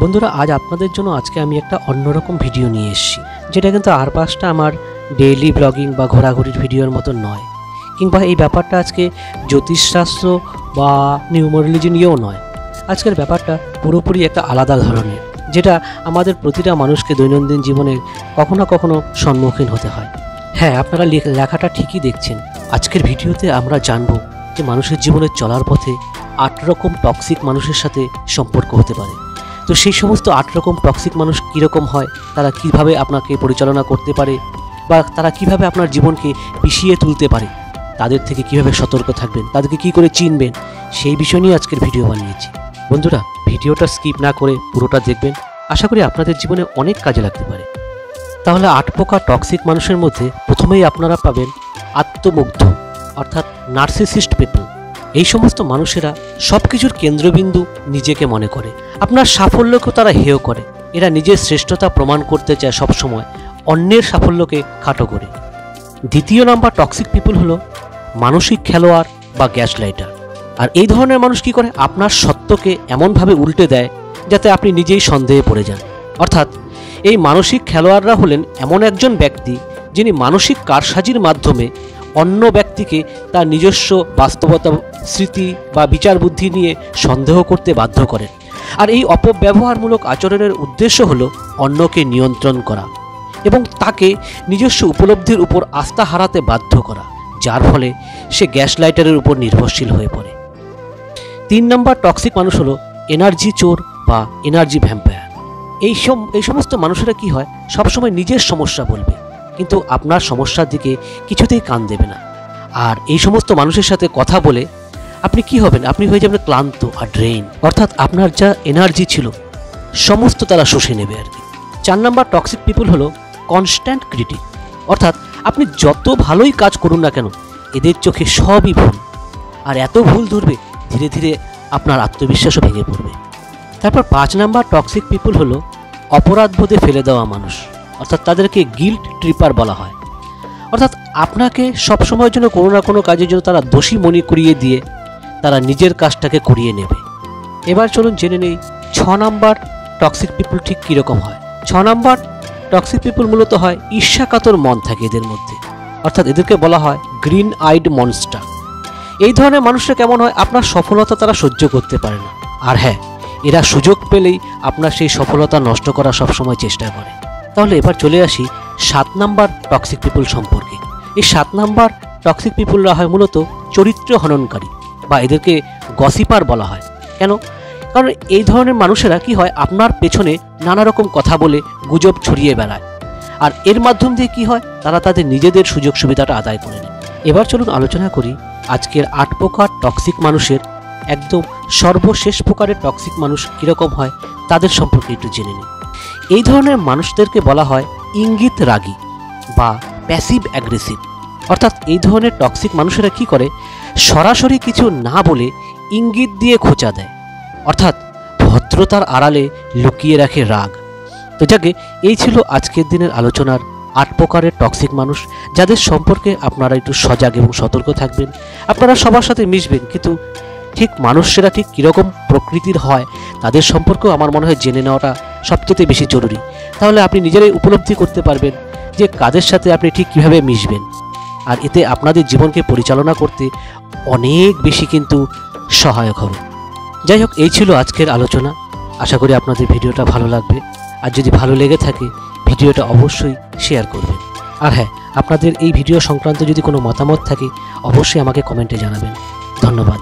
বন্ধুরা, আজ আপনাদের জন্য আজকে আমি একটা অন্যরকম ভিডিও নিয়ে এসেছি, যেটা কিন্তু আর পাঁচটা আমার ডেইলি ব্লগিং বা ঘোরাঘুরির ভিডিওর মতো নয়, কিংবা এই ব্যাপারটা আজকে জ্যোতিষশাস্ত্র বা নিউমোরোলজি নিয়েও নয়। আজকের ব্যাপারটা পুরোপুরি একটা আলাদা ধরনের, যেটা আমাদের প্রতিটা মানুষকে দৈনন্দিন জীবনে কখনো কখনো সম্মুখীন হতে হয়। হ্যাঁ, আপনারা লেখাটা ঠিকই দেখছেন। আজকের ভিডিওতে আমরা জানব যে মানুষের জীবনে চলার পথে 8 রকম টক্সিক মানুষের সাথে সম্পর্ক হতে পারে। তো সেই সমস্ত 8 রকম টক্সিক মানুষ কীরকম হয়, তারা কিভাবে আপনাকে পরিচালনা করতে পারে, বা তারা কিভাবে আপনার জীবনকে পিষিয়ে তুলতে পারে, তাদের থেকে কিভাবে সতর্ক থাকবেন, তাদেরকে কি করে চিনবেন, সেই বিষয় নিয়ে আজকের ভিডিও বানিয়েছি। বন্ধুরা, ভিডিওটা স্কিপ না করে পুরোটা দেখবেন, আশা করি আপনাদের জীবনে অনেক কাজে লাগতে পারে। তাহলে 8 প্রকার টক্সিক মানুষের মধ্যে প্রথমেই আপনারা পাবেন আত্মমুগ্ধ, অর্থাৎ নার্সিসিস্ট পিপল। এই সমস্ত মানুষেরা সব কিছুর কেন্দ্রবিন্দু নিজেকে মনে করে, আপনার সাফল্যকেও তারা হেয় করে। এরা নিজের শ্রেষ্ঠতা প্রমাণ করতে চায় সবসময়, অন্যের সাফল্যকে খাটো করে। দ্বিতীয় নাম্বার টক্সিক পিপল হলো মানসিক খেলোয়াড় বা গ্যাসলাইটার। আর এই ধরনের মানুষ কি করে, আপনার সত্যকে এমনভাবে উল্টে দেয় যাতে আপনি নিজেই সন্দেহে পড়ে যান। অর্থাৎ এই মানসিক খেলোয়াড়রা হলেন এমন একজন ব্যক্তি যিনি মানসিক কারসাজির মাধ্যমে অন্য ব্যক্তিকে তার নিজস্ব বাস্তবতা, স্মৃতি বা বিচার বুদ্ধি নিয়ে সন্দেহ করতে বাধ্য করেন। আর এই অপব্যবহারমূলক আচরণের উদ্দেশ্য হলো অন্যকে নিয়ন্ত্রণ করা এবং তাকে নিজস্ব উপলব্ধির উপর আস্থা হারাতে বাধ্য করা, যার ফলে সে গ্যাসলাইটারের উপর নির্ভরশীল হয়ে পড়ে। 3 নম্বর টক্সিক মানুষ হলো এনার্জি চোর বা এনার্জি ভ্যাম্পায়ার। এই সমস্ত মানুষেরা কি হয়, সবসময় নিজের সমস্যা বলবে, কিন্তু আপনার সমস্যার দিকে কিছুতেই কান দেবে না। আর এই সমস্ত মানুষের সাথে কথা বলে আপনি কি হবেন, আপনি হয়ে যাবেন ক্লান্ত আর ড্রেন, অর্থাৎ আপনার যা এনার্জি ছিল সমস্ত তারা শুষে নেবে আর কি। 4 নম্বর টক্সিক পিপল হলো কনস্ট্যান্ট ক্রিটিক, অর্থাৎ আপনি যত ভালোই কাজ করুন না কেন এদের চোখে সবই ভুল, আর এত ভুল ধরবে ধীরে ধীরে আপনার আত্মবিশ্বাসও ভেঙে পড়বে। তারপর 5 নম্বর টক্সিক পিপল হলো অপরাধবোধে ফেলে দেওয়া মানুষ, অর্থাৎ তাদেরকে গিল্ট ট্রিপার বলা হয়। অর্থাৎ আপনাকে সবসময়ের জন্য কোনো না কোনো কাজের জন্য তারা দোষী মনে করিয়ে দিয়ে তারা নিজের কাজটাকে করিয়ে নেবে। এবার চলুন জেনে নেই 6 নম্বর টক্সিক পিপল ঠিক কীরকম হয়। 6 নম্বর টক্সিক পিপল মূলত হয় ঈর্ষাকাতর মন থাকে এদের মধ্যে, অর্থাৎ এদেরকে বলা হয় গ্রিন আইড মনস্টার। এই ধরনের মানুষরা কেমন হয়, আপনার সফলতা তারা সহ্য করতে পারে না। আর হ্যাঁ, এরা সুযোগ পেলেই আপনার সেই সফলতা নষ্ট করার সবসময় চেষ্টা করে। তাহলে এবার চলে আসি 7 নম্বর টক্সিক পিপল সম্পর্কে। এই 7 নম্বর টক্সিক পিপলরা হয় মূলত চরিত্র হননকারী, বা এদেরকে গসিপার বলা হয়। কেন? কারণ এই ধরনের মানুষেরা কি হয়, আপনার পেছনে নানা রকম কথা বলে গুজব ছড়িয়ে বেড়ায়, আর এর মাধ্যম দিয়ে কি হয়, তারা তাদের নিজেদের সুযোগ সুবিধাটা আদায় করে নেয়। এবার চলুন আলোচনা করি আজকের 8 প্রকার টক্সিক মানুষের একদম সর্বশেষ প্রকারের টক্সিক মানুষ কীরকম হয় তাদের সম্পর্কে একটু জেনে নিই। এই ধরনের মানুষদেরকে বলা হয় ইঙ্গিত রাগী বা প্যাসিভ অ্যাগ্রেসিভ। অর্থাৎ এই ধরনের টক্সিক মানুষেরা কি করে, সরাসরি কিছু না বলে ইঙ্গিত দিয়ে খোঁচা দেয়, অর্থাৎ ভদ্রতার আড়ালে লুকিয়ে রাখে রাগ। তো যাকে এই ছিল আজকের দিনের আলোচনার 8 প্রকারের টক্সিক মানুষ, যাদের সম্পর্কে আপনারা একটু সজাগ এবং সতর্ক থাকবেন। আপনারা সবার সাথে মিশবেন, কিন্তু ঠিক মানুষেরা ঠিক কীরকম প্রকৃতির হয় তাদের সম্পর্কেও আমার মনে হয় জেনে নেওয়াটা সবচেয়ে বেশি জরুরি। তাহলে আপনি নিজেরাই উপলব্ধি করতে পারবেন যে কাদের সাথে আপনি ঠিক কীভাবে মিশবেন, আর এতে আপনাদের জীবনকে পরিচালনা করতে অনেক বেশি কিন্তু সহায়ক হবে। যাই হোক, এই ছিল আজকের আলোচনা। আশা করি আপনাদের ভিডিওটা ভালো লাগবে, আর যদি ভালো লেগে থাকে ভিডিওটা অবশ্যই শেয়ার করবেন। আর হ্যাঁ, আপনাদের এই ভিডিও সংক্রান্ত যদি কোনো মতামত থাকে অবশ্যই আমাকে কমেন্টে জানাবেন। ধন্যবাদ।